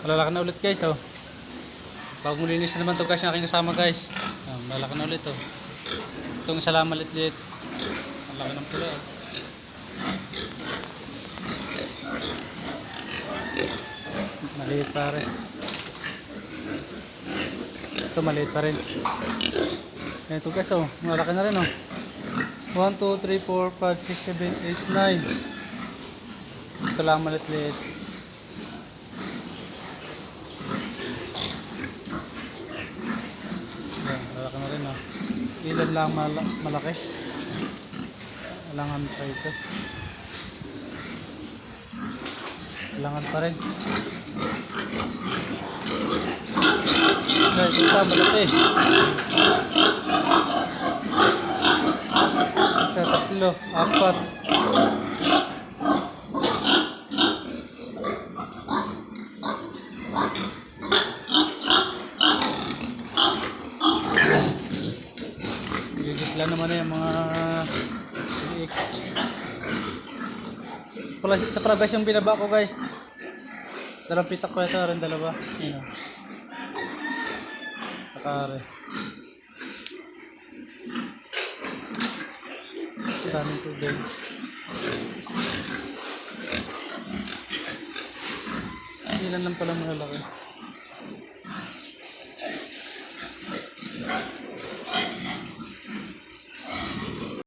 Malalaki na ulit guys, oh. Bagong linis na naman to guys, yung aking kasama guys. Malalaki na ulit, oh. Itong isa lang malit-lit. Malaki ng pula, oh. Maliit pa rin. Ito maliit pa rin. Ito guys, oh. Malaki na rin, oh. 1, 2, 3, 4, 5, 6, 7, 8, 9. Ito lang malit-lit. Malaki na rin, oh. Ilan lang malaki. Kailangan pa ito. Kailangan pa rin. Ito pa malaki. Isa, tatlo, apat. Gigitla naman na yung mga liik. Ito pala guys yung binaba ko guys. Dalawang pitak ko ito, rin dalawa. Ayan. Sakare. Daming tubig. Ilan lang pala malalaki.